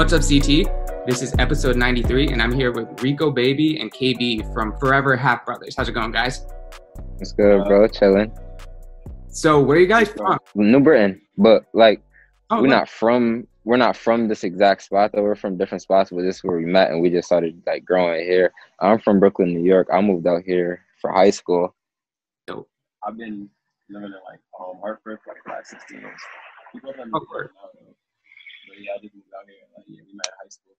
What's up, CT? This is episode 93, and I'm here with Reeko Baby and KB from Forever Half Brothers. How's it going, guys? It's good, bro. Chilling. So, where are you guys from? New Britain, but like Oh, we're not from this exact spot though. We're from different spots, but this is where we met, and we just started like growing here. I'm from Brooklyn, New York. I moved out here for high school. dope. I've been living in like Hartford for like 16 years. People have Hartford. But yeah, I just moved out here. Like, yeah, we met in high school.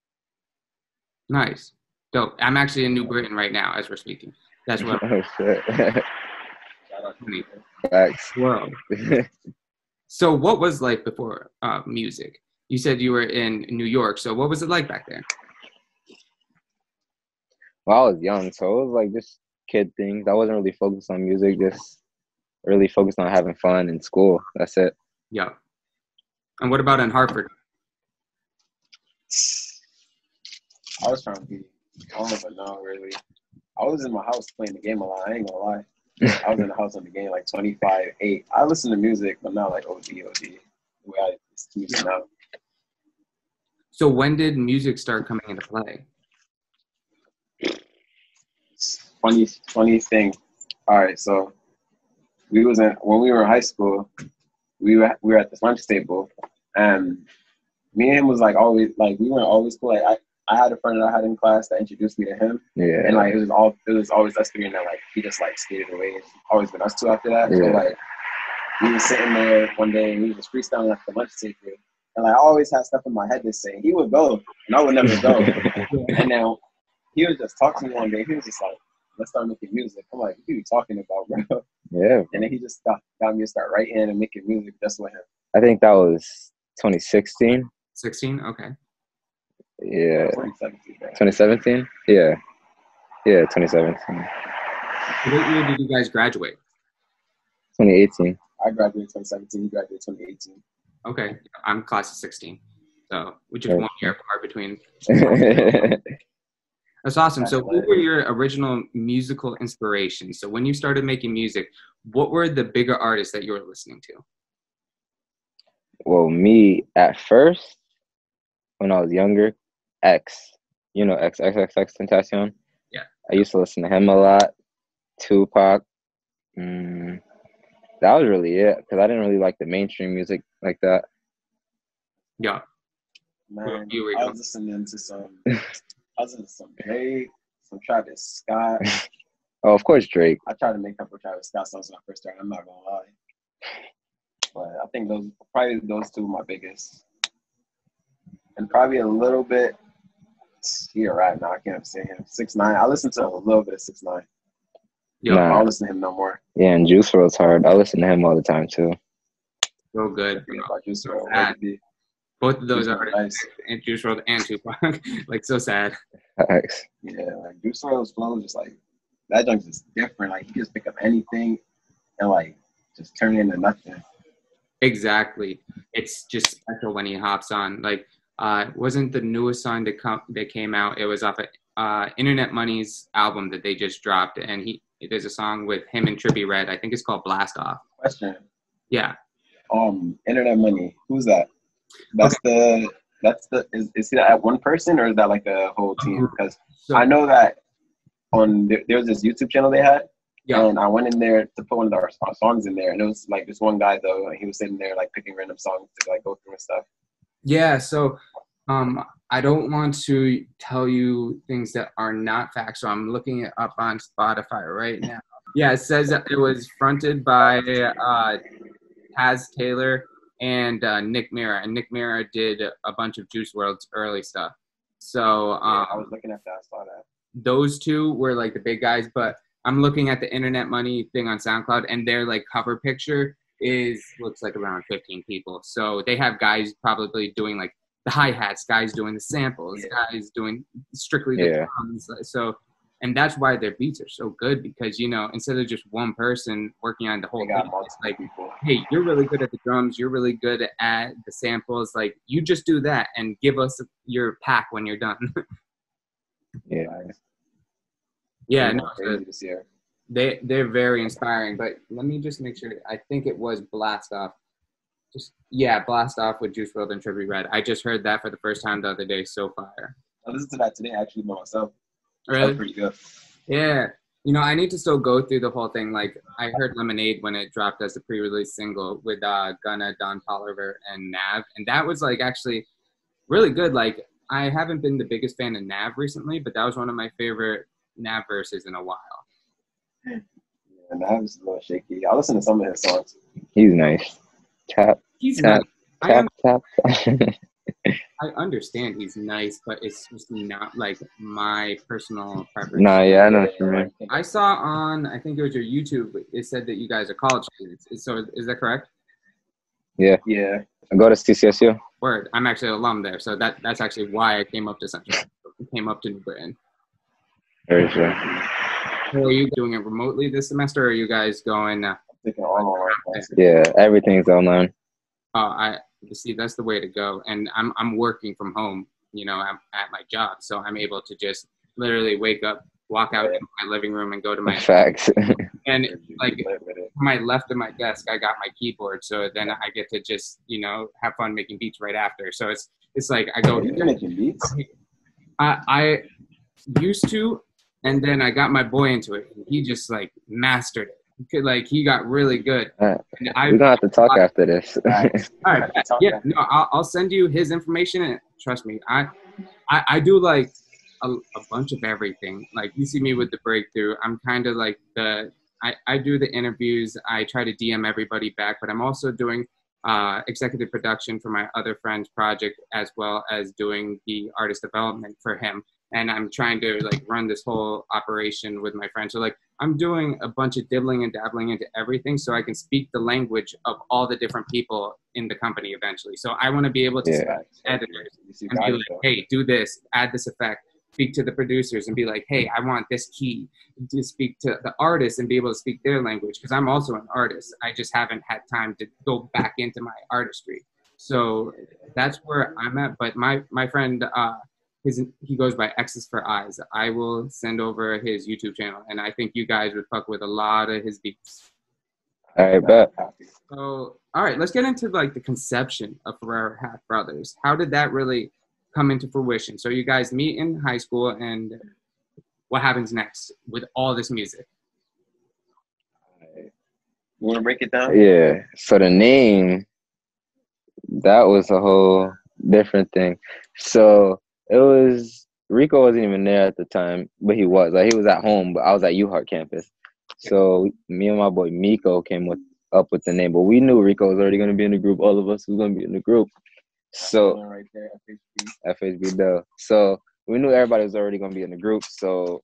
Nice. Dope. I'm actually in New Britain right now as we're speaking. That's what Oh shit. Shout out to you. Facts. world. So, what was life before music? You said you were in New York. So, what was it like back there? Well, I was young, so it was like just kid things. I wasn't really focused on music, just really focused on having fun in school. That's it. Yeah. And what about in Hartford? I was trying to be calm, but no, really. I was in my house playing the game a lot. I ain't gonna lie. I was in the house on the game like 25-8. I listen to music, but not like OD. The way I listen to now. So, when did music start coming into play? Funny thing. All right, so when we were in high school, we were at this lunch table, and me and him was like always like we weren't always cool. Like I had a friend that I had in class that introduced me to him. Yeah. And like it was always us three, and then like he just like skated away. It's always been us two after that. Yeah. So like we were sitting there one day and we was freestyling at the lunch table. And like I always had stuff in my head to say. He would go and I would never go. And now he would just talk to me one day. He was just like, let's start making music. I'm like, what are you talking about, bro? Yeah. And then he just got me to start writing and making music just with him. I think that was 2016. 16? Okay. Yeah. 2017. 2017? Yeah. Yeah, 2017. What year did you guys graduate? 2018. I graduated 2017. He graduated 2018. Okay. I'm class of 16. So, we just 1 year apart between. That's awesome. So, who were your original musical inspirations? So, when you started making music, what were the bigger artists that you were listening to? Well, me at first, when I was younger, X, you know, Tentacion. Yeah. I used to listen to him a lot. Tupac. That was really it, because I didn't really like the mainstream music like that. Yeah. Man, You were I was listening to some Drake, some Travis Scott. Oh, of course, Drake. I tried to make up with Travis Scott songs when I first started. I'm not gonna lie, but I think those two are my biggest, and probably a little bit. Here right now, I can't say him. 6ix9ine. I listen to a little bit of 6ix9ine. Yeah. Nah. I don't listen to him no more. Yeah, and Juice WRLD's hard. I listen to him all the time, too. So good. About Juice WRLD, Sad. what Both of those Juice are WRLD nice. and Juice WRLD and Tupac. Like, so sad. X. Yeah, like Juice WRLD's flow is just like that junk's just different. Like he just pick up anything and like just turn it into nothing. Exactly. It's just special when he hops on. Like, wasn't the newest song that came out? It was off of Internet Money's album that they just dropped, and there's a song with him and Trippie Redd. I think it's called Blast Off. Question. Yeah. Internet Money. Who's that? That's okay. Is that one person or is that like a whole team? Because I know that there was this YouTube channel they had. Yeah. And I went in there to put one of our songs in there, and it was like this one guy though, and he was sitting there like picking random songs to like go through and stuff. Yeah, so I don't want to tell you things that are not facts, so I'm looking it up on Spotify right now. Yeah, it says that it was fronted by Taz Taylor and Nick Mira, and Nick Mira did a bunch of Juice WRLD's early stuff. So I was looking at that, I saw that. Those two were like the big guys, but I'm looking at the Internet Money thing on SoundCloud, and their like cover picture looks like around 15 people. So they have guys probably doing like the hi-hats, guys doing the samples, guys doing strictly the drums. So, and that's why their beats are so good, because, you know, instead of just one person working on the whole thing, it's like, hey, you're really good at the drums, you're really good at the samples, like you just do that and give us your pack when you're done. Yeah. Yeah, no, they're very inspiring, but let me just make sure. I think it was Blast Off. Just Yeah, Blast Off with Juice WRLD and Trippie Redd. I just heard that for the first time the other day. So fire. I listened to that today actually by myself. Really? That was pretty good. Yeah. You know, I need to still go through the whole thing. Like, I heard Lemonade when it dropped as a pre-release single with Gunna, Don Toliver, and Nav. And that was, like, actually really good. Like, I haven't been the biggest fan of Nav recently, but that was one of my favorite Nav verses in a while. Yeah, Nav was a little shaky. I listened to some of his songs. He's nice. He's tap, nice. tap. I understand he's nice, but it's just not like my personal preference. Nah, yeah, I know what you mean. I saw on, I think it was your YouTube, it said that you guys are college students. So is that correct? Yeah. Yeah. I go to CCSU. Word. I'm actually an alum there, so that's actually why I came up to Central. Came up to New Britain. Very sure. So are you doing it remotely this semester, or are you guys going? Taking all online classes. Yeah, everything's online. I see. That's the way to go. And I'm working from home. You know, I'm at my job, so I'm able to just literally wake up, walk out into my living room, and go to my facts. And like to my left of my desk, I got my keyboard, so then I get to just have fun making beats right after. So it's like I go. You're making beats? I used to, and then I got my boy into it. And he just like mastered it. Like he got really good. We're gonna have to talk after this. All right. Yeah. No, I'll send you his information, and trust me, I do like a bunch of everything. Like you see me with the breakthrough. I'm kind of like I do the interviews. I try to DM everybody back, but I'm also doing executive production for my other friend's project, as well as doing the artist development for him. And I'm trying to like run this whole operation with my friend. So like I'm doing a bunch of dibbling and dabbling into everything so I can speak the language of all the different people in the company eventually. So I want to be able to speak to editors and be like, hey, do this, add this effect, speak to the producers and be like, hey, I want this key, to speak to the artists and be able to speak their language. Because I'm also an artist. I just haven't had time to go back into my artistry. So that's where I'm at. But my friend, he goes by X's for Eyes. I will send over his YouTube channel, and I think you guys would fuck with a lot of his beats. All right, bet. So, all right, let's get into like the conception of Forever Half Brothers. How did that really come into fruition? So you guys meet in high school, and what happens next with all this music? You want to break it down? Yeah. So the name, that was a whole different thing. So it was, Reeko wasn't even there at the time, but he was. Like, he was at home, but I was at UHeart campus. So me and my boy Miko came up with the name, but we knew Reeko was already going to be in the group. All of us was going to be in the group. So right there, FHB though. So we knew everybody was already going to be in the group. So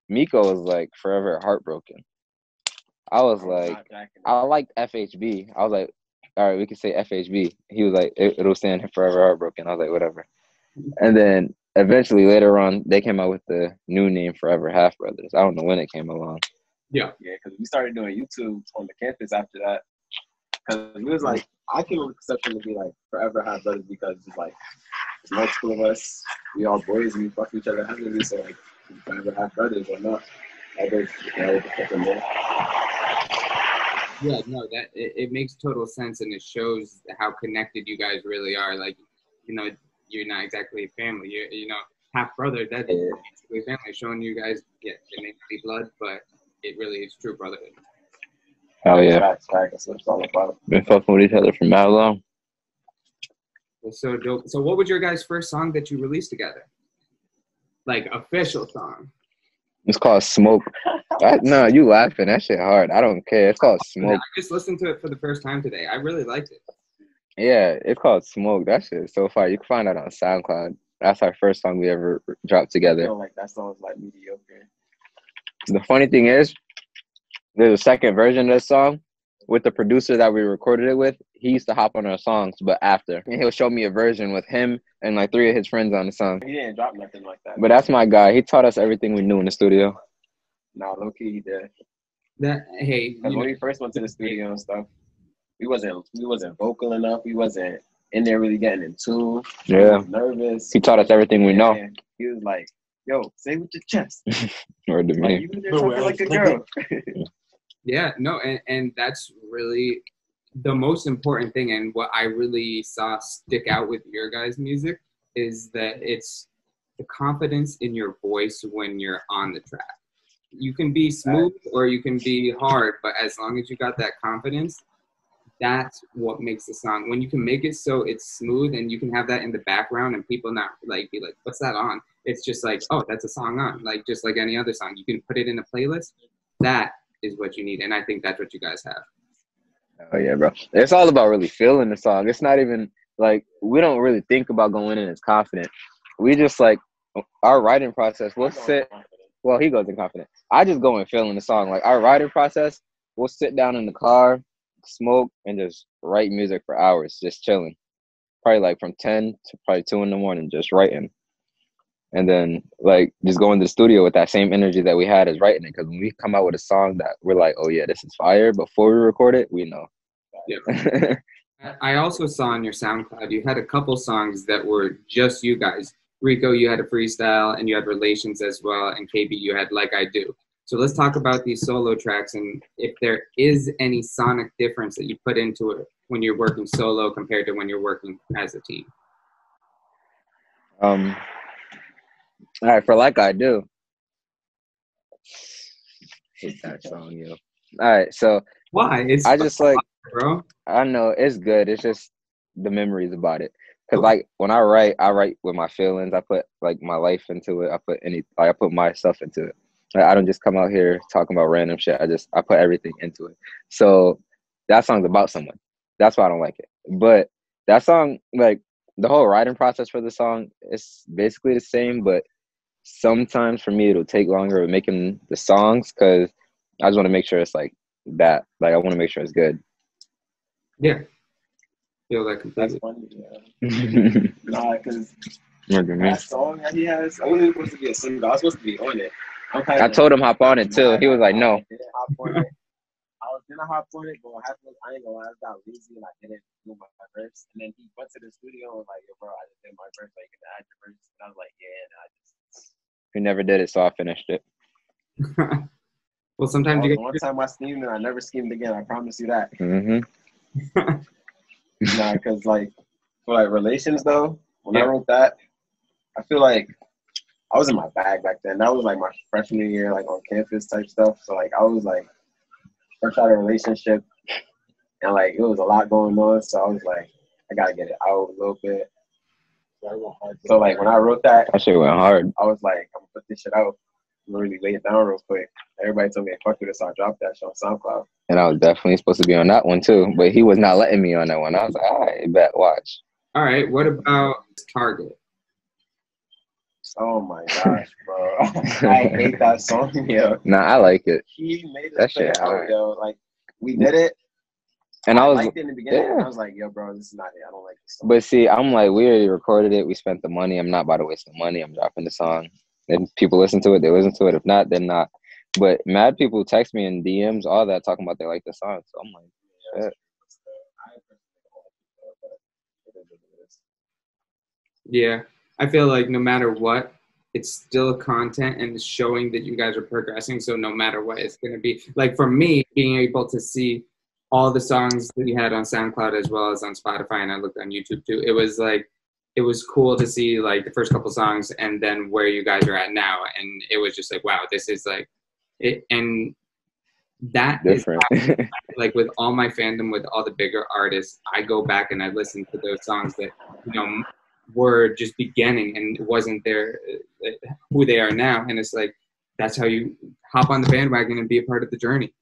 Miko was like forever heartbroken. I was like, I liked FHB. I was like, all right, we can say FHB. He was like, it'll stand forever heartbroken. I was like, whatever. And then eventually later on, they came out with the new name Forever Half Brothers. I don't know when it came along. Yeah, because we started doing YouTube on the campus after that. Because we was like, I came up with the conception to be like Forever Half Brothers because it's like, it's multiple of us. We all boys and we fuck each other heavily. So like, Forever Half Brothers or not. Yeah, no, that it makes total sense, and it shows how connected you guys really are. Like, you're not exactly a family. You're half brother. That is basically family. Showing you guys, genetically blood, but it really is true brotherhood. Oh yeah, that's what it's all about. Been fucking with each other for how long? That's so dope. So, what was your guys' first song that you released together? Like official song? It's called Smoke. No, you laughing? That shit hard. I don't care. It's called Smoke. I just listened to it for the first time today. I really liked it. Yeah, it's called Smoke. That shit is so far. You can find that on SoundCloud. That's our first song we ever dropped together. I feel like that song's like mediocre. The funny thing is, there's a second version of the song with the producer that we recorded it with. He used to hop on our songs, but after. And he'll show me a version with him and like 3 of his friends on the song. He didn't drop nothing like that. But that's my guy. He taught us everything we knew in the studio. Nah, low-key he did. Hey, when we first went to the studio and stuff, we wasn't vocal enough. We wasn't in there really getting in tune. Yeah. Nervous. He taught us everything we know. He was like, yo, say with your chest. Or to me. You were talking like a girl. Yeah, no, and that's really the most important thing, and what I really saw stick out with your guys' music, is that it's the confidence in your voice when you're on the track. You can be smooth or you can be hard, but as long as you got that confidence, that's what makes the song. When you can make it so it's smooth and you can have that in the background and people not like be like, what's that on? It's just like, oh, that's a song on. Like just like any other song. You can put it in a playlist. That is what you need. And I think that's what you guys have. Oh yeah, bro. It's all about really feeling the song. It's not even like we don't really think about going in as confident. We just like our writing process. We'll sit. Well, he goes in confident. I just go and feeling the song. Like our writing process, we'll sit down in the car, smoke, and just write music for hours, just chilling. Probably like from 10 to probably 2 in the morning, just writing. And then like just go into the studio with that same energy that we had as writing it. Because when we come out with a song that we're like, oh yeah, this is fire, before we record it, we know. Yeah. I also saw on your SoundCloud you had a couple songs that were just you guys. Reeko, you had a freestyle, and you had Relations as well, and KB, you had Like I Do. So let's talk about these solo tracks and if there is any sonic difference that you put into it when you're working solo compared to when you're working as a team. All right, for Like I Do. Hate that song, yo. All right, so why? It's I just like, bro. I know it's good. It's just the memories about it. Cause like when I write with my feelings. I put like my life into it. I put my stuff into it. Like, I don't just come out here talking about random shit. I put everything into it. So that song's about someone. That's why I don't like it. But that song, like the whole writing process for the song, is basically the same. But sometimes for me, it'll take longer with making the songs because I just want to make sure it's like that. Like I want to make sure it's good. Yeah. Feel that completely. That's funny, yeah. Nah, because that song that he has, I wasn't supposed to be a single. I was supposed to be on it. I told him hop on it too. He was like, no. I didn't hop on it. I was gonna hop on it, but I ain't gonna lie, I got lazy and I didn't do my verse. And then he went to the studio and was like, yo, bro, I just did my verse, like you can add your verse. And I was like, yeah, and I just He never did it, so I finished it. Well, sometimes you get one time I schemed and I never schemed again. I promise you that. Mm-hmm. Nah, because like for like Relations though, when I wrote that, I feel like I was in my bag back then. That was like my freshman year, like on campus type stuff. So like I was like fresh out of a relationship, and like it was a lot going on. So I was like, I gotta get it out a little bit. So like when I wrote that shit went hard. I was like, I'm gonna put this shit out. I'm really lay it down real quick. Everybody told me to fuck with it, so I dropped that shit on SoundCloud. And I was definitely supposed to be on that one too, but he was not letting me on that one. I was like, all right, bet, watch. All right, what about Target? Oh my gosh, bro. I hate that song, yo. Nah, I like it. He made us that put it shit out, yo. Like, we did it. And I was liked it in the beginning. And I was like, yo, bro, this is not it. I don't like this song. But see, I'm like, we already recorded it. We spent the money. I'm not about to waste the money. I'm dropping the song. If people listen to it, they listen to it. If not, then not. But mad people text me in DMs, all that, talking about they like the song. So I'm like, shit. Yeah, I feel like no matter what, it's still content and it's showing that you guys are progressing. So no matter what, it's going to be like for me, being able to see all the songs that you had on SoundCloud as well as on Spotify, and I looked on YouTube too. It was like, it was cool to see like the first couple songs and then where you guys are at now. And it was just like, wow, this is like it. And that different. Is like with all my fandom, with all the bigger artists, I go back and I listen to those songs that, you know, were just beginning and it wasn't their who they are now. And it's like, that's how you hop on the bandwagon and be a part of the journey.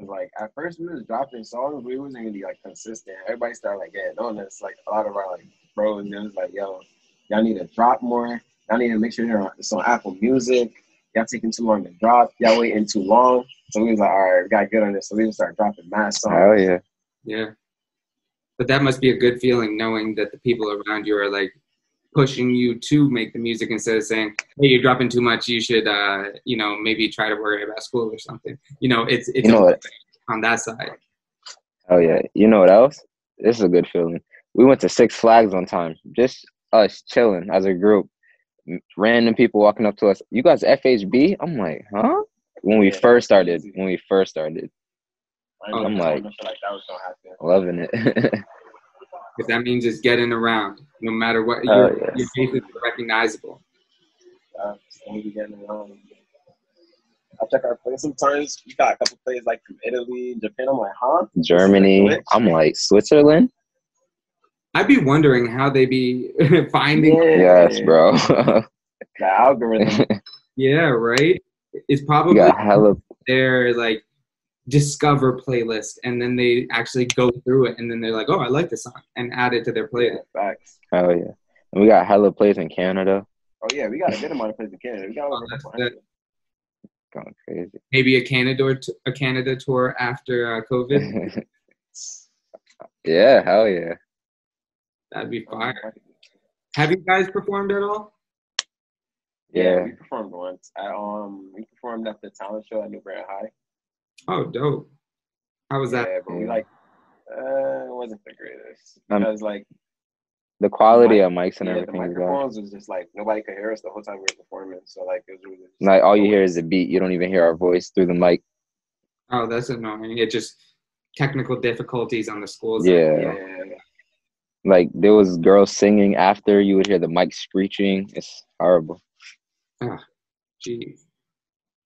Like at first we was dropping songs, we wasn't really like consistent. Everybody started like getting on us. Like a lot of our like bros, and it was like, yo, y'all need to drop more. Y'all need to make sure it's on Apple Music. Y'all taking too long to drop. Y'all waiting too long. So we was like, all right, we got good on this. So we just started dropping mad songs. Oh yeah. Yeah. But that must be a good feeling knowing that the people around you are like pushing you to make the music instead of saying, hey, you're dropping too much. You should, you know, maybe try to worry about school or something. You know, it's you know what? On that side. Oh yeah. You know what else? This is a good feeling. We went to Six Flags one time. Just us chilling as a group. Random people walking up to us. You guys FHB? I'm like, huh? When we first started. I'm like, shit like that was gonna happen. loving it. Because that means it's getting around. No matter what, Oh, your yes. face is recognizable. We'll be getting around. I check our plays sometimes. We got a couple plays like from Italy, Japan. I'm like, huh? Germany. I'm like, Switzerland? I'd be wondering how they be finding. Yes, bro. The algorithm. Yeah, right? It's You probably got hella. their like discover playlist, and then they actually go through it, and then they're like, oh, I like this song, and add it to their playlist. Facts. Hell yeah. And we got hella plays in Canada. Oh yeah, we got a good amount of plays in Canada. We got over That's 100. Going crazy. Maybe a Canada tour after COVID. Yeah, hell yeah. That'd be fire. Have you guys performed at all? Yeah. We performed once. We performed at the talent show at New Britain High. Oh, dope. How was that? Yeah, but we it wasn't the greatest because like the quality of mics and everything the is microphones was just like nobody could hear us the whole time we were performing. So like it was really just, like all you hear is the beat. You don't even hear our voice through the mic. Oh, that's annoying. It just technical difficulties on the schools. Yeah. Like there was girls singing after. You would hear the mic screeching. It's horrible. Ah, geez.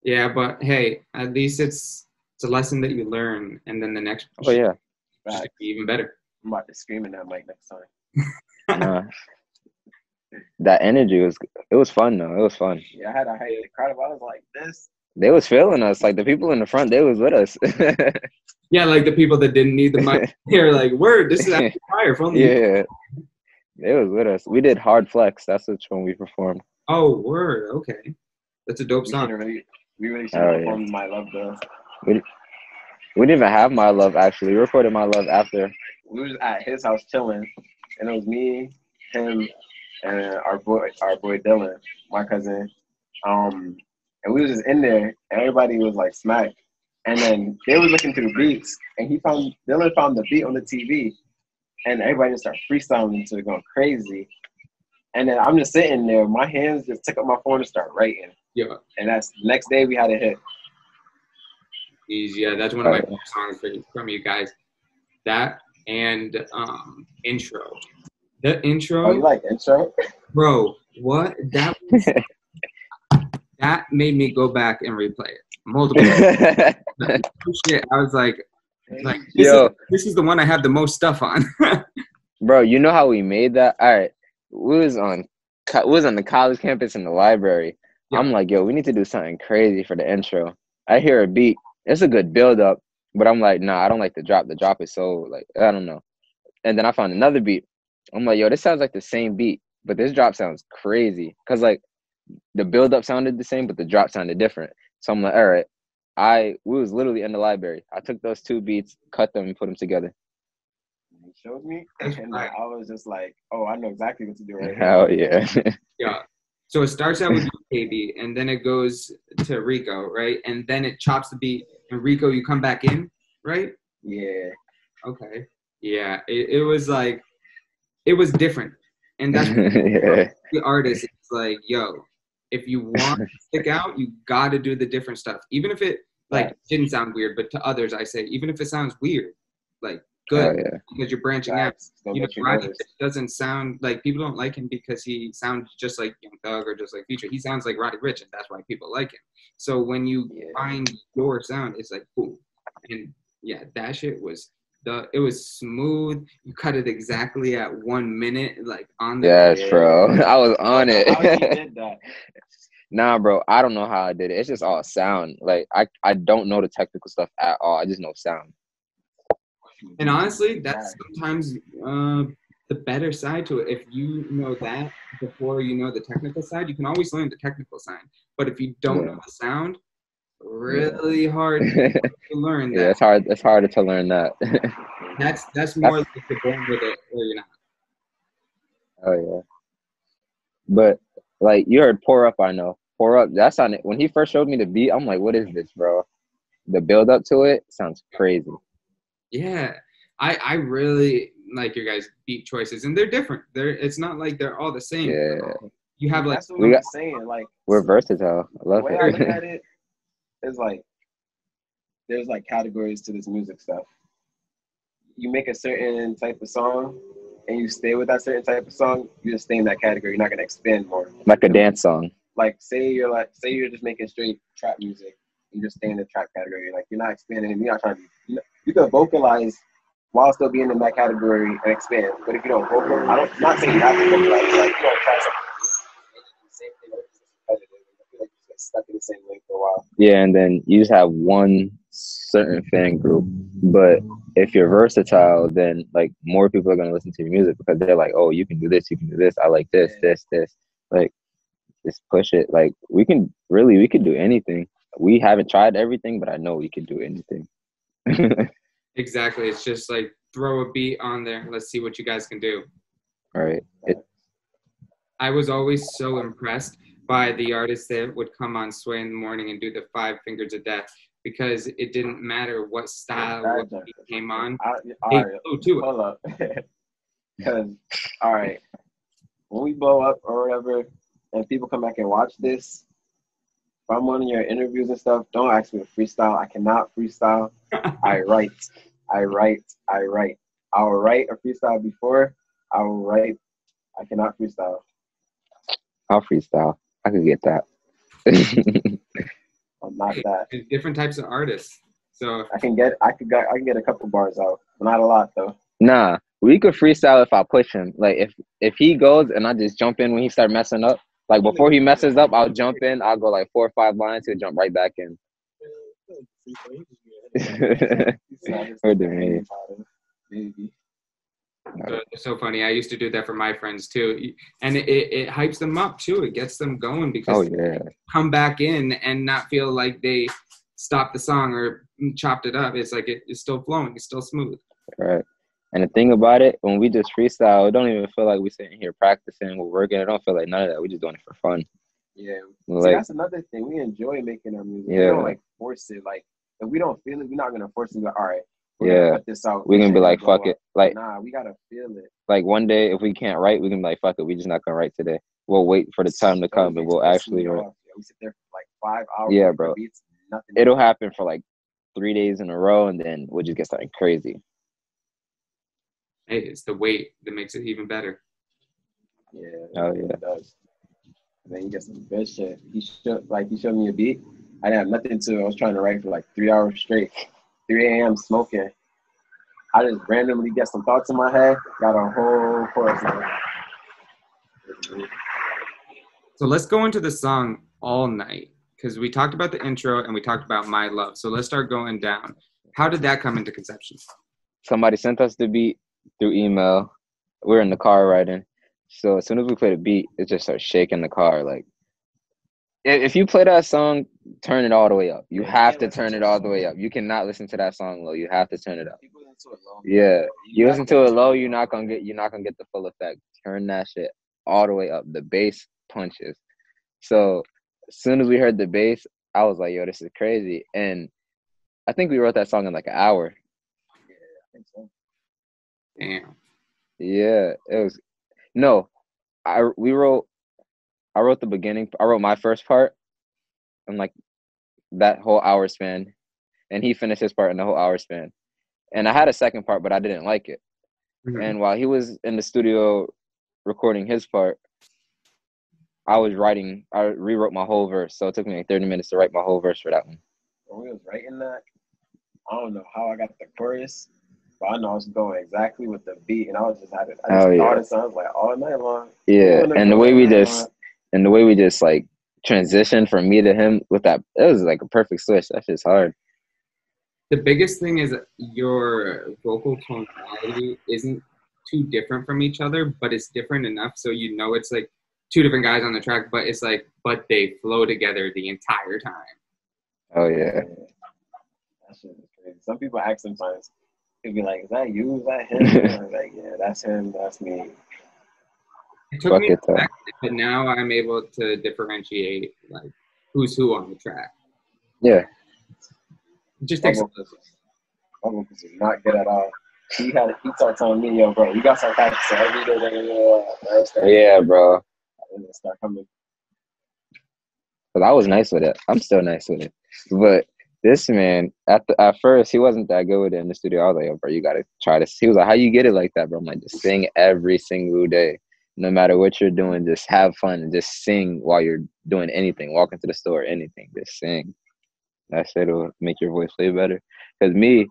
Yeah, but hey, at least it's a lesson that you learn, and then the next yeah, should be even better. I'm about to scream in that mic next time. That energy was fun though. It was fun. Yeah, I had a hype crowd. I was like this. They was feeling us. Like the people in the front, they was with us. Yeah, like the people that didn't need the mic. They're like, word, this is actually fire. Yeah, they was with us. We did Hard Flex. That's which one we performed. Oh, word. Okay, that's a dope song. We really should have performed My Love though. We didn't even have My Love actually. We recorded My Love after. We was at his house chilling, and it was me, him, and our boy Dylan, my cousin. And we was just in there, and everybody was like smacked. And then they was looking through the beats, and Dylan found the beat on the TV, and everybody just started freestyling into it, going crazy. And then I'm just sitting there, my hands just took up my phone and start writing. Yeah. And that's next day we had a hit. Yeah, that's one of my favorite songs from you guys. That and intro. The intro. Oh, you like intro? Bro, what? That made me go back and replay it multiple times. Shit, I was like this is the one I have the most stuff on. Bro, you know how we made that? All right, we was on the college campus in the library. Yeah. I'm like, yo, we need to do something crazy for the intro. I hear a beat. It's a good build up, but I'm like, nah, I don't like the drop. The drop is so like, I don't know. And then I found another beat. I'm like, yo, this sounds like the same beat, but this drop sounds crazy. Cause like the build up sounded the same, but the drop sounded different. So I'm like, all right. We was literally in the library. I took those two beats, cut them, and put them together. He showed me, and I was just like, oh, I know exactly what to do right now. Hell yeah. Yeah. So it starts out with KB, and then it goes to Reeko, right? And then it chops the beat, and Reeko, you come back in, right? Yeah. Okay. Yeah. It was like, it was different. And that's the artist. It's like, yo, if you want to stick out, you got to do the different stuff. Even if it didn't sound weird, but to others, I say, even if it sounds weird, like good, because you're branching out. You know, Roddy doesn't sound like, people don't like him because he sounds just like Young Thug or just like Future. He sounds like Roddy Ricch, and that's why people like him. So when you find your sound, it's like, boom. And yeah, that shit was it was smooth. You cut it exactly at 1 minute, like on the. Yes, bro. I was on it. How you did that? Nah, bro. I don't know how I did it. It's just all sound. Like I don't know the technical stuff at all. I just know sound. And honestly, that's sometimes the better side to it. If you know that before you know the technical side, you can always learn the technical side. But if you don't know the sound, really hard to learn that. Yeah, it's hard. It's harder to learn that. That's more like you're born with it or you're not. Oh yeah. But like you heard "Pour Up," I know "Pour Up." That's on it. When he first showed me the beat, I'm like, "What is this, bro?" The build up to it sounds crazy. Yeah, I really like your guys' beat choices, and they're different. It's not like they're all the same. Yeah. You have like that's what I'm saying. Like we're versatile. I love the way it. I look at it is like there's like categories to this music stuff. You make a certain type of song and you stay with that certain type of song, you just stay in that category. You're not gonna expand more. Like a dance song. Like say you're just making straight trap music, you just stay in the trap category. Like you're not expanding, you're not trying to. You can vocalize while still being in that category and expand. But if you don't vocalize, I'm not saying you have to vocalize. Like you don't try something, the same thing. I feel like you get stuck in the same lane for a while. Yeah, and then you just have one certain fan group. But if you're versatile, then like more people are gonna listen to your music because they're like, oh, you can do this, you can do this. I like this, this. Like, just push it. Like we could do anything. We haven't tried everything, but I know we could do anything. Exactly. It's just like throw a beat on there. Let's see what you guys can do. All right. I was always so impressed by the artists that would come on Sway in the Morning and do the 5 Fingers of Death because it didn't matter what style what beat came on. Hold up. Because, all right, when we blow up or whatever, and people come back and watch this, if I'm on your interviews and stuff, don't ask me to freestyle. I cannot freestyle. I write. I'll write a freestyle before. I will write. I cannot freestyle. I'll freestyle. I could get that. I'm not that. There's different types of artists. So I can get a couple bars out. Not a lot though. Nah, we could freestyle if I push him. Like if he goes and I just jump in when he start messing up. Like before he messes up, I'll jump in. I'll go like 4 or 5 lines. He'll jump right back in. We're doing it. It's so funny. I used to do that for my friends too, and it hypes them up too. It gets them going because they come back in and not feel like they stopped the song or chopped it up. It's like it's still flowing. It's still smooth. Right. And the thing about it, when we just freestyle, it don't even feel like we're sitting here practicing, we're working. It don't feel like none of that. We're just doing it for fun. Yeah. Like, see, that's another thing. We enjoy making our music. Yeah. We don't like force it. Like if we don't feel it, we're not gonna force it. Like, all right, we're gonna cut this out. We're gonna be like, fuck it. Like nah, we gotta feel it. Like one day if we can't write, we can be like, fuck it, we're just not gonna write today. We'll wait for the time to come and we'll actually write. We sit there for like 5 hours. Yeah, bro. Beats, nothing. It'll happen for like 3 days in a row and then we'll just get something crazy. Hey, it's the weight that makes it even better. Yeah. Oh yeah. It does. And then you get some good shit. He showed me a beat. I didn't have nothing to. I was trying to write for like 3 hours straight. 3 a.m. smoking. I just randomly get some thoughts in my head. Got a whole chorus. So let's go into the song All Night because we talked about the intro and we talked about My Love. So let's start going down. How did that come into conception? Somebody sent us the beat through email. We're in the car riding. So as soon as we play the beat, it just starts shaking the car. Like, if you play that song, turn it all the way up. You have to turn it all the way up. You cannot listen to that song low. You have to turn it up. Yeah, you listen to it low, you're not gonna get the full effect. Turn that shit all the way up. The bass punches. So as soon as we heard the bass, I was like, yo, this is crazy. And I think we wrote that song in like an hour. Yeah, I think so. Damn. Yeah, it was. No, I wrote the beginning. I wrote my first part in like that whole hour span, and he finished his part in the whole hour span. And I had a second part, but I didn't like it. Mm-hmm. And while he was in the studio recording his part, I rewrote my whole verse. So it took me like 30 minutes to write my whole verse for that one. When we was writing that, I don't know how I got the chorus, but I know I was going exactly with the beat, and I just thought it sounds like all night long. Yeah, and the way we just like transitioned from me to him with that, it was like a perfect switch. That shit's hard. The biggest thing is your vocal tonality isn't too different from each other, but it's different enough so you know it's like 2 different guys on the track, but it's like, but they flow together the entire time. Oh yeah. That shit is crazy. Some people ask sometimes, they'll be like, is that you? Is that him? I'm like, yeah, that's him, that's me. It took me back, but now I'm able to differentiate like who's who on the track. Yeah. It just takes Bubba was not good at all. He started telling me, yo, bro, you got some practice every day. Yeah, bro. And start coming. But I was nice with it. I'm still nice with it. But This man, at first, he wasn't that good with it in the studio. I was like, yo, bro, you gotta try this. He was like, how you get it like that, bro? I'm like, just sing every single day. No matter what you're doing, just have fun and just sing while you're doing anything. Walk into the store, anything, just sing. That shit will make your voice play better. Because me,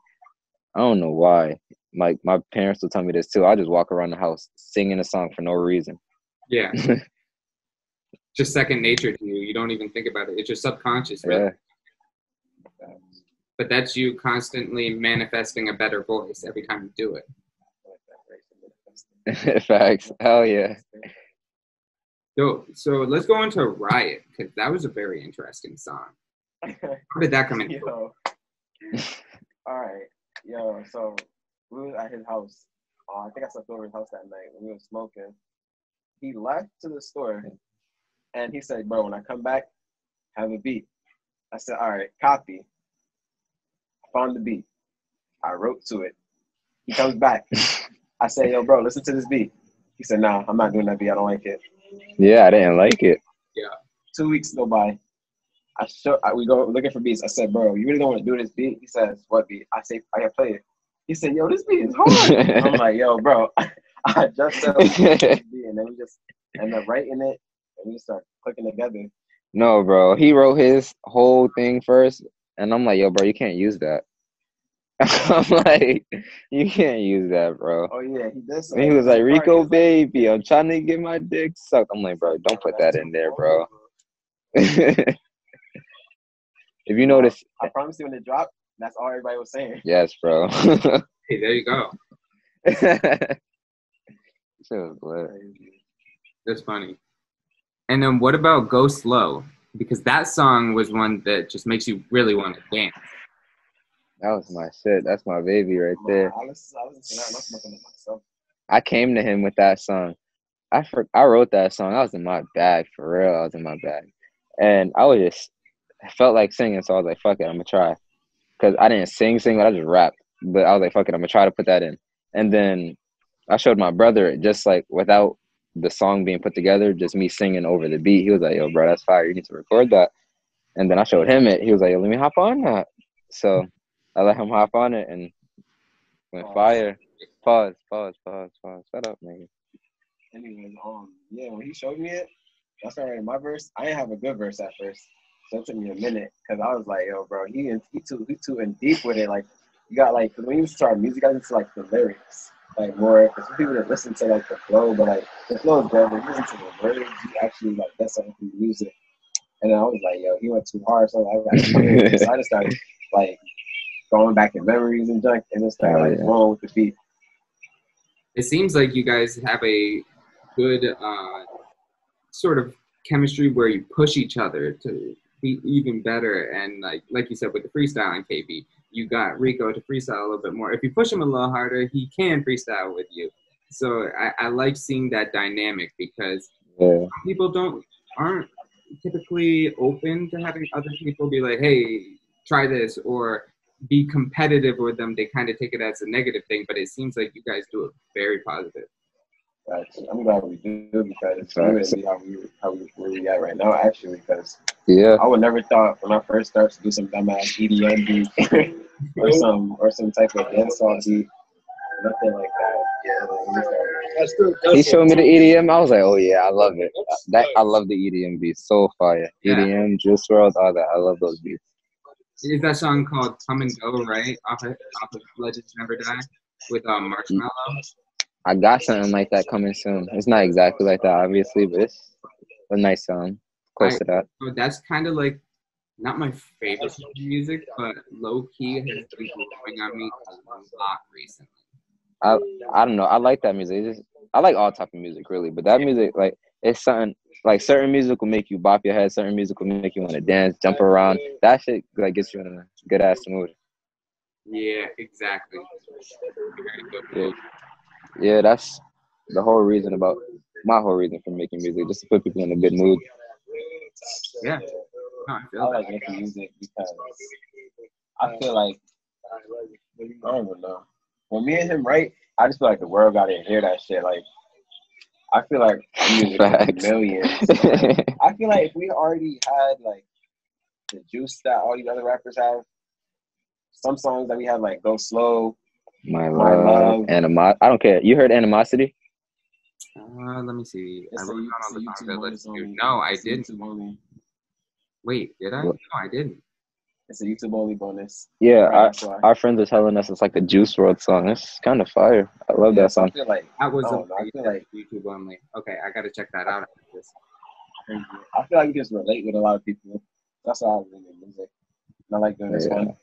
I don't know why. Like, my parents will tell me this too. I just walk around the house singing a song for no reason. Yeah. Just second nature to you. You don't even think about it. It's just subconscious, really. Yeah. But that's you constantly manifesting a better voice every time you do it. Facts. Hell yeah. So let's go into Riot, because that was a very interesting song. How did that come in? Yo. All right. Yo, so we were at his house. I think I slept over his house that night when we were smoking. He left to the store, and he said, bro, when I come back, have a beat. I said, all right, copy. I found the beat. I wrote to it. He comes back. I say, yo, bro, listen to this beat. He said, nah, I'm not doing that beat. I don't like it. Yeah, I didn't like it. Yeah. 2 weeks go by. We go looking for beats. I said, bro, you really don't want to do this beat? He says, what beat? I say, I gotta play it. He said, yo, this beat is hard. I'm like, yo, bro, I just said this beat, and then we just end up writing it, and we just start clicking together. No, bro. He wrote his whole thing first, and I'm like, yo, bro, you can't use that. I'm like, you can't use that, bro. Oh, yeah, he did say And he was like, Reeko, baby, I'm trying to get my dick sucked. I'm like, bro, don't put that in there, bro. If you notice, I promise you when it dropped, that's all everybody was saying. yes, bro. Hey, there you go. Shit was lit. That's funny. And then what about Go Slow? Because that song was one that just makes you really want to dance. That was my shit. That's my baby right there. I listened to that, and I'm smoking it myself. I came to him with that song. I wrote that song. I was in my bag, for real. I was in my bag. And I felt like singing, so I was like, fuck it, I'm going to try. Because I didn't sing, but I just rapped. But I was like, fuck it, I'm going to try to put that in. And then I showed my brother it, just like without the song being put together, just me singing over the beat. He was like, yo, bro, that's fire. You need to record that. And then I showed him it. He was like, yo, let me hop on that. So I let him hop on it and went fire. Pause. Shut up, nigga. Anyways, yeah, when he showed me it, that's already my verse. I didn't have a good verse at first, so it took me a minute because I was like, yo, bro, he too in deep with it. Like, you got like when you start music, I into like the lyrics, like more because some people that listen to like the flow, but like the flow is good. But you listen to the words, you actually like that's something from music. And then I was like, yo, he went too hard, so I just started like going back in memories and junk, and just started like rolling with the beat. It seems like you guys have a good sort of chemistry where you push each other to be even better. And like you said with the freestyling, KB, you got Reeko to freestyle a little bit more. If you push him a little harder, he can freestyle with you. So I like seeing that dynamic because people aren't typically open to having other people be like, hey, try this, or be competitive with them. They kind of take it as a negative thing, but it seems like you guys do it very positive. I'm glad we do because it's really where we at right now, actually, because I would never thought when I first started to do some dumbass EDM beat or some type of dancehall beat, nothing like that. Yeah, he showed me the EDM. I was like, oh yeah, I love it. I love the EDM beats. So fire. Yeah. EDM, Juice WRLD, all that. I love those beats. Is that song called Come and Go, right? Off of Legends Never Die with Marshmello? I got something like that coming soon. It's not exactly like that, obviously, but it's a nice song. Close to that. So that's kind of like not my favorite music, but low key has been growing on me a lot recently. I don't know. I like that music. I like all type of music really, but that music, like, it's something like certain music will make you bop your head, certain music will make you want to dance, jump around. That shit like gets you in a good ass mood. Yeah, exactly. Yeah, that's my whole reason for making music, just to put people in a good mood. Yeah. No, I like making music because I feel like I don't even know. When me and him write, I just feel like the world got to hear that shit. Like, I feel like music is millions. I feel like if we already had like the juice that all these other rappers have, some songs that we have like Go Slow, My Love, I don't care. You heard Animosity? Let me see. It's I a, wrote it's down a all the songs I YouTube bonus listened to. only. No, I It's a didn't. YouTube only. Wait, did I? What? No, I didn't. It's a YouTube only bonus. Yeah, Right, that's why. our friends are telling us it's like the Juice WRLD song. It's kind of fire. I love that song. I feel like That was I feel like YouTube only. Okay, I gotta check that out after this. I feel like you just relate with a lot of people. That's why I really make music. And I like doing this one.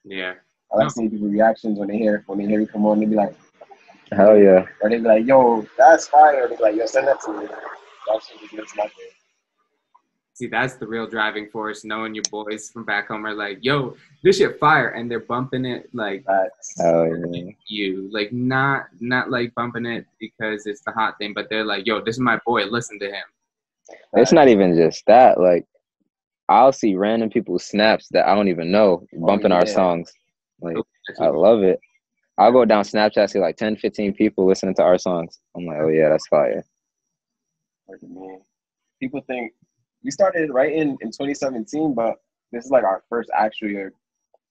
Yeah. I like seeing people's reactions when they hear you come on. They be like, hell yeah. Or they be like, yo, that's fire. They be like, yo, send that to me. That shit just makes my day. See, that's the real driving force. Knowing your boys from back home are like, yo, this shit fire, and they're bumping it like you, like not like bumping it because it's the hot thing, but they're like, yo, this is my boy. Listen to him. It's not even just that. Like, I'll see random people's snaps that I don't even know bumping our songs. Like, I love it. I'll go down Snapchat, see like 10, 15 people listening to our songs. I'm like, oh yeah, that's fire. People think we started writing in 2017, but this is like our first actual year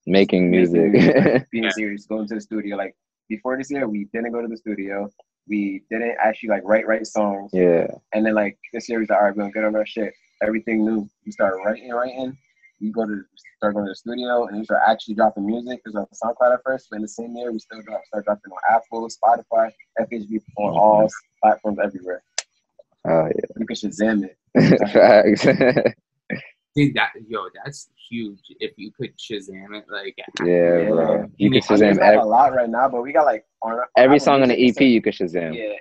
making music. Like, being serious, going to the studio. Like before this year, we didn't go to the studio. We didn't actually like write songs. Yeah. And then like this year, we thought, all right, we're gonna get on our shit. Everything new. We started writing. We start going to the studio, and we start actually dropping music. Because on SoundCloud at first, but in the same year, we still start dropping on Apple, Spotify, FHB, on all platforms everywhere. Oh yeah. You can Shazam it. Facts. Dude, that's huge. If you could Shazam it, like yeah, bro. You can Shazam it's not a lot right now, but we got like every song on the EP. You can Shazam. Yeah,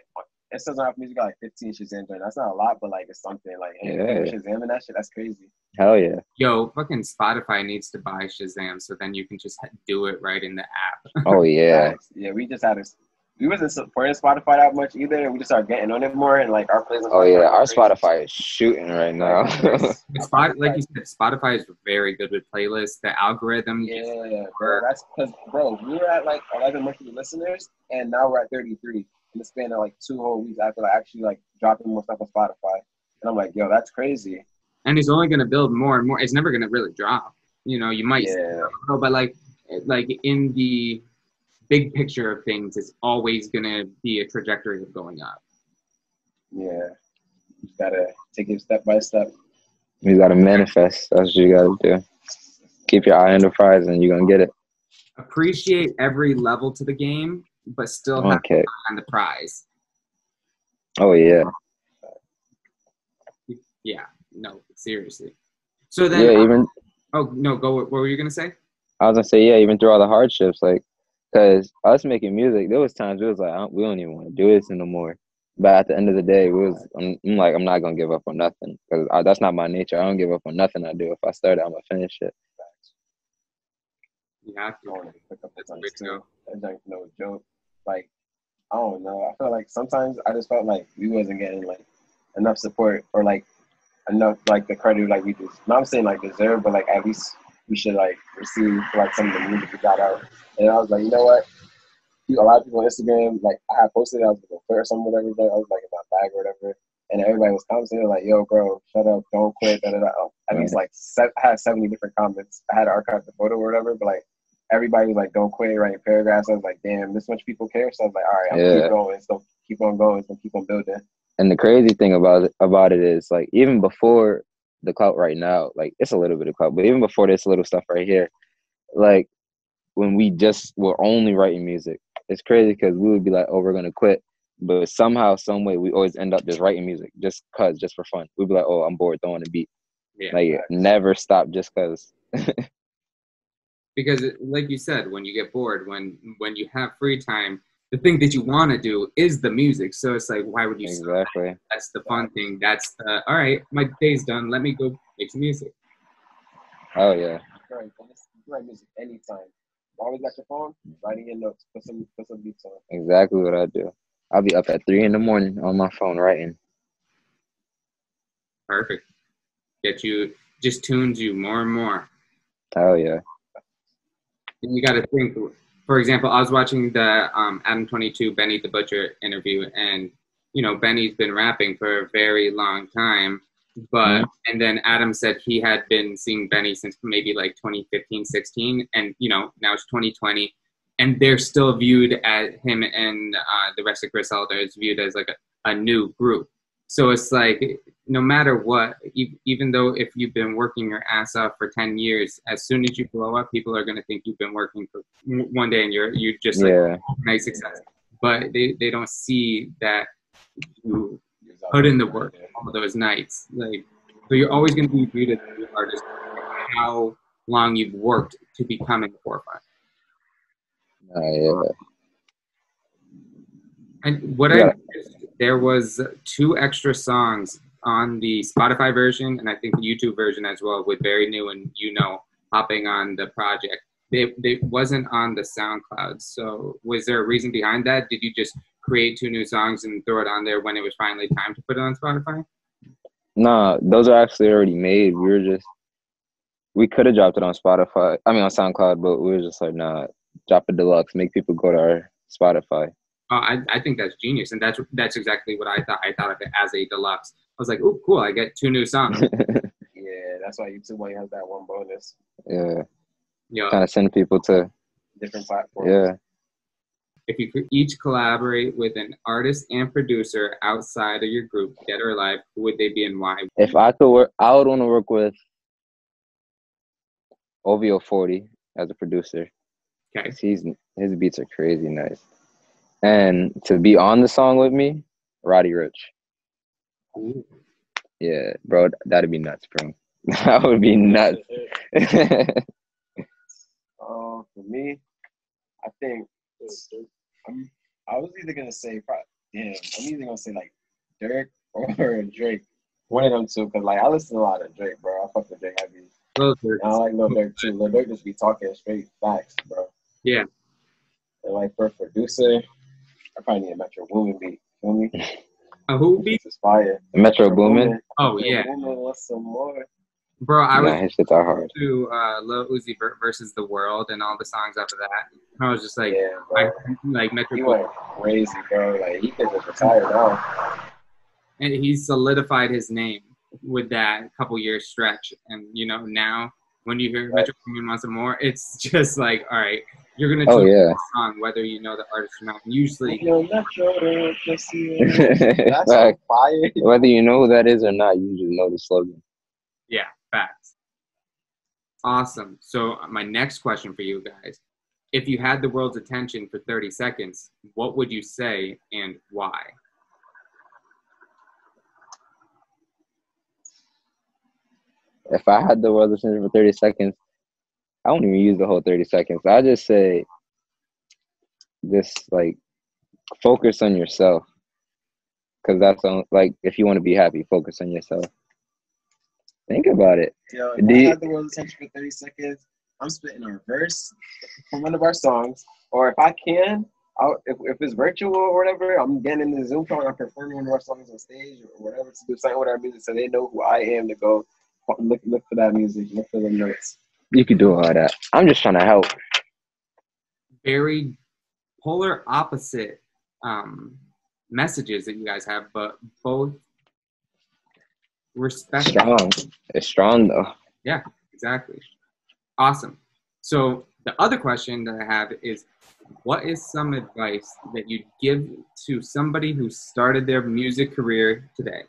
it says on our music got like 15 Shazam. That's not a lot, but like it's something. Like hey, Shazamming that shit, that's crazy. Hell yeah. Yo, fucking Spotify needs to buy Shazam so then you can just do it right in the app. Oh yeah. Yeah, we just had we wasn't supporting Spotify that much either, and we just started getting on it more, and like our playlist. Oh yeah, our Spotify is shooting right now. Like you said, Spotify is very good with playlists. The algorithm. Yeah, bro. That's because, bro, we were at like 11 monthly listeners, and now we're at 33 in the span of like 2 whole weeks after like actually like dropping more stuff on Spotify. And I'm like, yo, that's crazy. And it's only gonna build more and more. It's never gonna really drop. You know, you might, but like in the big picture of things, it's always gonna be a trajectory of going up. Yeah, you gotta take it step by step. You gotta manifest. That's what you gotta do. Keep your eye on the prize, and you're gonna get it. Appreciate every level to the game, but still have an eye on the prize. Oh yeah. Yeah. No, seriously. So then, even. Oh no, go. What were you gonna say? I was gonna say even through all the hardships, like. Because us making music, there was times it was like, we don't even want to do this anymore. But at the end of the day, I'm like, I'm not going to give up on nothing. Because that's not my nature. I don't give up on nothing I do. If I start it, I'm going to finish it. You have to. No joke. Like, I don't know. I feel like sometimes I just felt like we wasn't getting like enough support or like enough like the credit like we just, not saying like deserve, but like at least we should like receive like some of the music we got out. And I was like, you know what? A lot of people on Instagram, like I had posted it, I was going to quit or something, whatever. I was like in my bag or whatever. And everybody was commenting like, yo, bro, shut up, don't quit. Da, da, da. At least like I had 70 different comments. I had to archive the photo or whatever, but like everybody was like, don't quit, writing paragraphs. I was like, damn, this much people care. So I was like, all right, I'm going to keep going. So keep on going. So keep on building. And the crazy thing about it is like even before the clout right now, like it's a little bit of clout, but even before this little stuff right here, like when we just were only writing music, it's crazy because we would be like, oh, we're going to quit. But somehow, some way, we always end up just writing music just for fun. We'd be like, oh, I'm bored, throwing a beat. Yeah, like never stop just because. Because like you said, when you get bored, when you have free time, the thing that you want to do is the music. So it's like, why would you stop? That's the fun thing. That's the, all right, my day's done. Let me go make some music. Oh, yeah. You write music anytime. Always got your phone, writing your notes, put some beats on. Exactly what I do. I'll be up at 3 a.m. on my phone writing. Perfect. Just tunes you more and more. Oh, yeah. And you got to think, for example, I was watching the Adam 22 Benny the Butcher interview, and, you know, Benny's been rapping for a very long time, But and then Adam said he had been seeing Benny since maybe like 2015, 16, and now it's 2020, and they're still viewed as him and the rest of Chris Elder is viewed as like a new group. So it's like no matter what, even though if you've been working your ass off for 10 years, as soon as you blow up, people are going to think you've been working for one day and you're just like nice success. But they don't see that you put in the work all those nights. Like, so you're always going to be viewed as a new artist, how long you've worked to become in the forefront. And what I noticed, there was 2 extra songs on the Spotify version, and I think the YouTube version as well, with Very New and hopping on the project. They wasn't on the SoundCloud. So was there a reason behind that? Did you just create 2 new songs and throw it on there when it was finally time to put it on Spotify? Nah, those are actually already made. We could have dropped it on Spotify. I mean on SoundCloud, but we were just like, nah, drop a deluxe, make people go to our Spotify. I think that's genius, and that's exactly what I thought. I thought of it as a deluxe. I was like, oh, cool, I get 2 new songs. Yeah, that's why YouTube only has that one bonus. Yeah. Kind of send people to different platforms. Yeah. If you could each collaborate with an artist and producer outside of your group, dead or alive, who would they be and why? If I could work, I would want to work with OVO 40 as a producer. Okay. His beats are crazy nice. And to be on the song with me, Roddy Ricch. Ooh. Yeah, bro, that'd be nuts, bro. That would be nuts. For me, I think I was either gonna say, I'm either gonna say like Dirk or Drake. One of them two, cause like I listen to a lot of Drake, bro. I fuck with Drake heavy. I like Lil Durk too. Lil Durk just be talking straight facts, bro. Yeah. And like for a producer, I probably need a Metro Boomin beat. Feel me? Who beat? This is fire. Metro Boomin? Oh yeah. Boomin wants some more. Bro, I was his shits are hard. To Lil Uzi versus The World and all the songs after that. I was just like, yeah, Metro. He went crazy, bro. Like he could just retire now. And he solidified his name with that couple years stretch. And now when you hear Metro Boomin wants some more, it's just like, all right, you're gonna choose the song whether you know the artist or not. And usually, that's like fire. Whether you know who that is or not, you just know the slogan. Yeah, facts. Awesome. So my next question for you guys: if you had the world's attention for 30 seconds, what would you say and why? If I had the world's attention for 30 seconds, I won't even use the whole 30 seconds. I'll just say like, focus on yourself. Because that's like, if you want to be happy, focus on yourself. Think about it. Yo, if I had the world's attention for 30 seconds, I'm spitting a verse from one of our songs. Or if I can, if it's virtual or whatever, I'm getting in the Zoom call, I'm performing one of our songs on stage or whatever to do something with our music so they know who I am to go look for that music, look for the notes. You can do all that. I'm just trying to help. Very polar opposite messages that you guys have, but both respectful. Strong. It's strong though. Yeah, exactly. Awesome. So the other question that I have is, what is some advice that you'd give to somebody who started their music career today?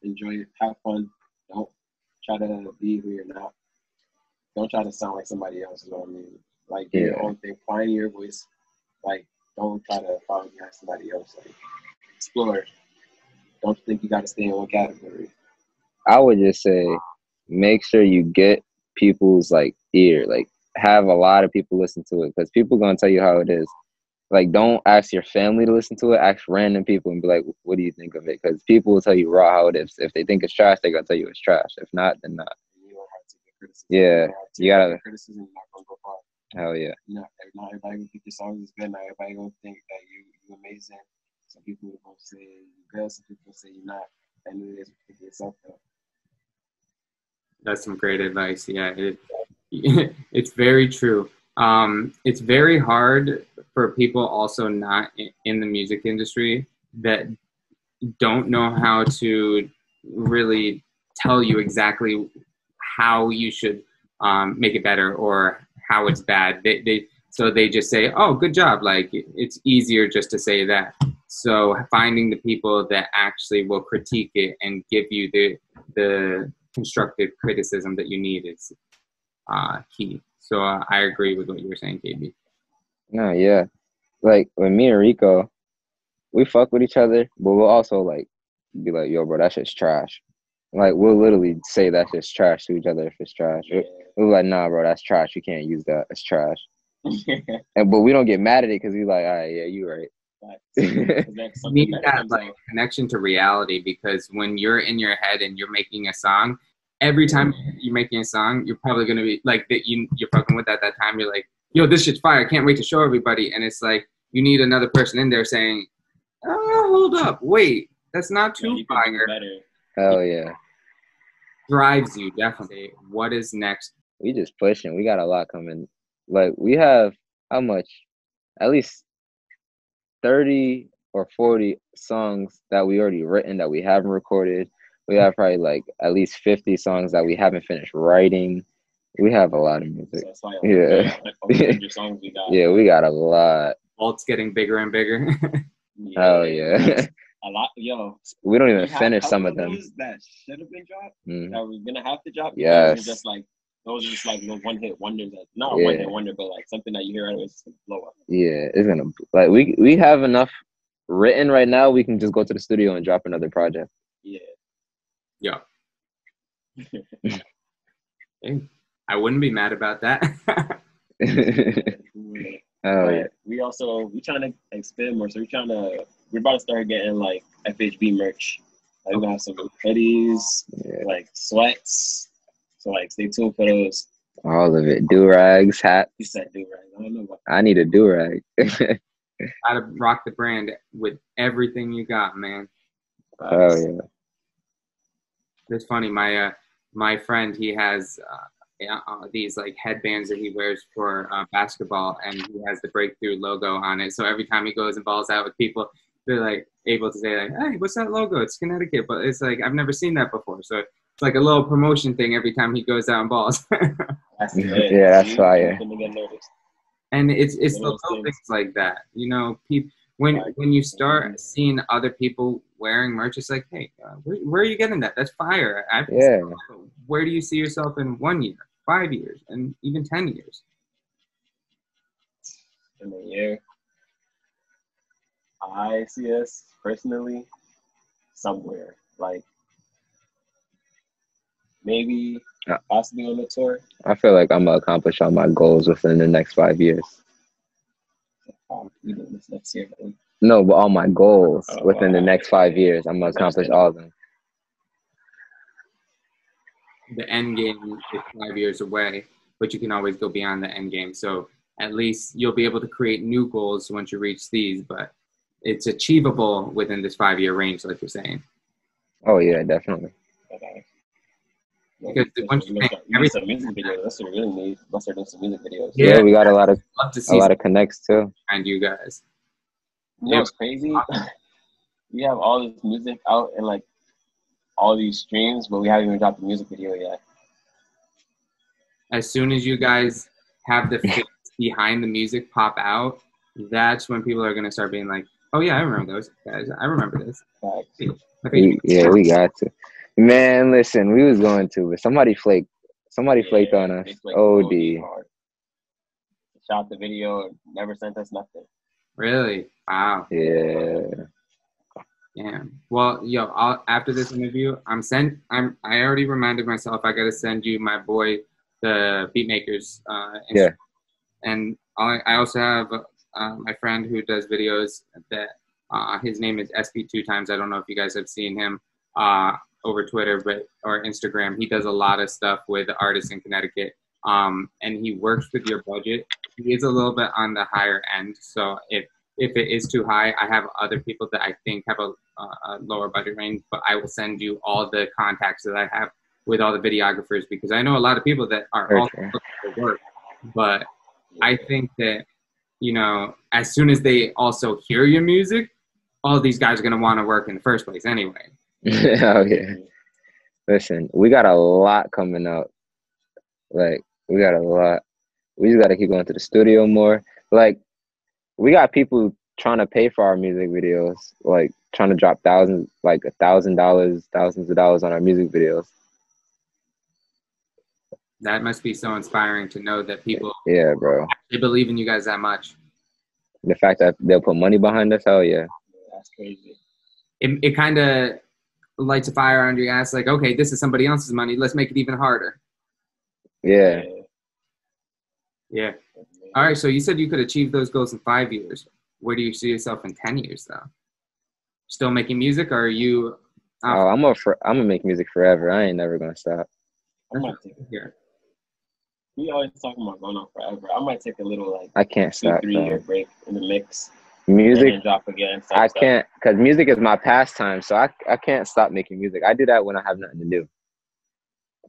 Enjoy it, have fun. Don't try to be who you're not. Don't try to sound like somebody else, you know what I mean? Like, do your own thing, find your voice. Like, don't try to follow behind somebody else. Like, explore. Don't think you got to stay in one category. I would just say, make sure you get people's, like, ear. Like, have a lot of people listen to it, because people going to tell you how it is. Like, don't ask your family to listen to it. Ask random people and be like, what do you think of it? Because people will tell you raw how it is. If they think it's trash, they're going to tell you it's trash. If not, then not. You don't have to get criticism. Yeah. You got to. Criticism, you're not going to go far. Hell yeah. Not everybody will think your songs is good. Not everybody going to think that you're amazing. Some people are going to say you're good. Some people say you're not. And it is for yourself, though. That's some great advice. Yeah, it's very true. It's very hard for people also not in the music industry that don't know how to really tell you exactly how you should make it better or how it's bad. So they just say, oh, good job. Like, it's easier just to say that. So finding the people that actually will critique it and give you the constructive criticism that you need is key. So I agree with what you were saying, KB. No, yeah. Like, when me and Reeko, we fuck with each other, but we'll also, like, be like, yo, bro, that shit's trash. Like, we'll literally say that shit's trash to each other if it's trash. We're like, nah, bro, that's trash. You can't use that. It's trash. But we don't get mad at it because we're like, all right, yeah, you're right. Need that like connection to reality, because when you're in your head and you're making a song, every time you're making a song, you're probably going to be like that. You're fucking with at that time. You're like, yo, this shit's fire. I can't wait to show everybody. And it's like, you need another person in there saying, oh, hold up. Wait, that's not too fire. Hell yeah. Drives you, definitely. What is next? We just pushing. We got a lot coming. Like, we have how much? At least 30 or 40 songs that we already written that we haven't recorded. We have probably like at least 50 songs that we haven't finished writing. We have a lot of music. So songs we got. Yeah, we got a lot. Vault's getting bigger and bigger. Hell yeah. A lot, yo. We don't even finish some of them. That should have been dropped. That we're gonna have to drop. Yes. Those are just like no one-hit wonders. Not a one-hit wonder, but like something that you hear and it's gonna blow up. Yeah, it's gonna like we have enough written right now. We can just go to the studio and drop another project. Yeah. I wouldn't be mad about that. We trying to expand more, so we're about to start getting like FHB merch. Like, we're gonna have some hoodies, like sweats. So like, stay tuned for those. All of it. Do-rags, hats. You said do-rags. I don't know what. I need a do-rag. Gotta rock the brand with everything you got, man. Oh yeah. It's funny. My friend, he has these like headbands that he wears for basketball, and he has the Breakthrough logo on it. So every time he goes and balls out with people, they're like able to say like, "Hey, what's that logo? It's Connecticut," but it's like I've never seen that before. So it's like a little promotion thing every time he goes out and balls. That's fire. And it's the little things like that, you know. People, when you start seeing other people wearing merch, it's like, hey, where are you getting that? That's fire. Where do you see yourself in 1 year, 5 years, and even 10 years? In a year, I see us personally somewhere like maybe possibly on the tour. I feel like I'm gonna accomplish all my goals within the next 5 years. Even this next year. No, but all my goals within the next 5 years, I'm gonna accomplish all of them. The end game is 5 years away, but you can always go beyond the end game. So at least you'll be able to create new goals once you reach these, but it's achievable within this 5 year range, like you're saying. Oh yeah, definitely. Because once you make some music videos, that's what we really need. Let's start doing some music videos. Yeah, we got a lot of connects too. And you guys. You know what's crazy? We have all this music out and like all these streams, but we haven't even dropped the music video yet. As soon as you guys have the face behind the music pop out, that's when people are gonna start being like, "Oh yeah, I remember those guys. I remember this." We got to. Man, listen, we was going to, but somebody flaked. Somebody flaked on us. OD. Shot the video and never sent us nothing. Really? Wow. Yeah. Well, after this interview, I already reminded myself I gotta send you my boy, the Beatmakers. And I also have my friend who does videos that his name is SP2 times. I don't know if you guys have seen him over Twitter or Instagram. He does a lot of stuff with artists in Connecticut. And he works with your budget. He is a little bit on the higher end. So if it is too high, I have other people that I think have a lower budget range, but I will send you all the contacts that I have with all the videographers, because I know a lot of people that are also looking for work. But I think that, as soon as they also hear your music, all these guys are going to want to work in the first place anyway. Oh yeah. Listen, we got a lot coming out. Like, we got a lot. We just got to keep going to the studio more. Like, we got people trying to pay for our music videos, like trying to drop thousands, like $1,000, thousands of dollars on our music videos. That must be so inspiring to know that people bro. They believe in you guys that much. The fact that they'll put money behind us, hell yeah. That's crazy. It kind of lights a fire under your ass. Like, okay, this is somebody else's money. Let's make it even harder. Yeah. Yeah. All right. So you said you could achieve those goals in 5 years. Where do you see yourself in 10 years, though? Still making music, or are you? I'm gonna make music forever. I ain't never gonna stop. I might take we always talking about going on forever. I might take a little I can't 2-3 year break in the mix. Music, and drop again. I can't, because music is my pastime, so I can't stop making music. I do that when I have nothing to do,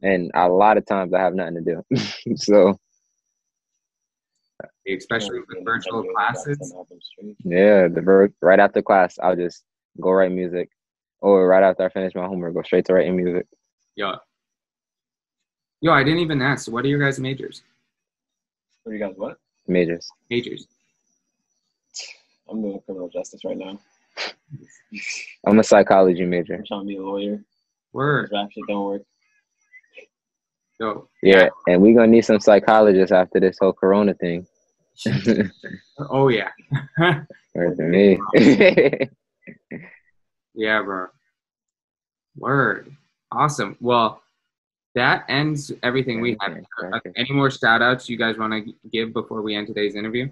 and a lot of times I have nothing to do. So, especially with virtual classes. Yeah, right after class, I'll just go write music, or right after I finish my homework, go straight to writing music. Yo, I didn't even ask. What are your guys' majors? What are you guys? What majors? I'm doing criminal justice right now. I'm a psychology major. I'm trying to be a lawyer. Word. Rap shit don't work. Yo. Yeah, and we're gonna need some psychologists after this whole Corona thing. Oh yeah. Word to me. Yeah, bro. Word. Awesome. Well, that ends everything we have. Any more shout outs you guys want to give before we end today's interview?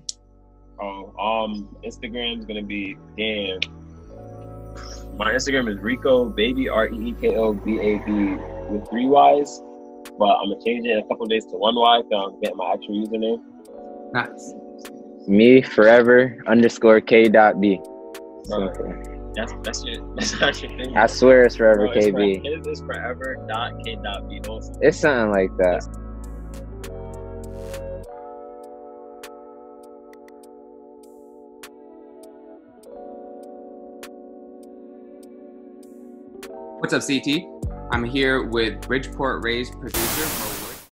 Instagram's gonna be my Instagram is Reeko Baby, ReekoBaby with 3 Y's, but I'm gonna change it in a couple of days to 1 Y because I'm getting my actual username. Nice. Me forever _K.B. That's your thing. I swear it's forever KB. It is forever.K.B. It's something like that. What's up, CT? I'm here with Bridgeport Ray's producer.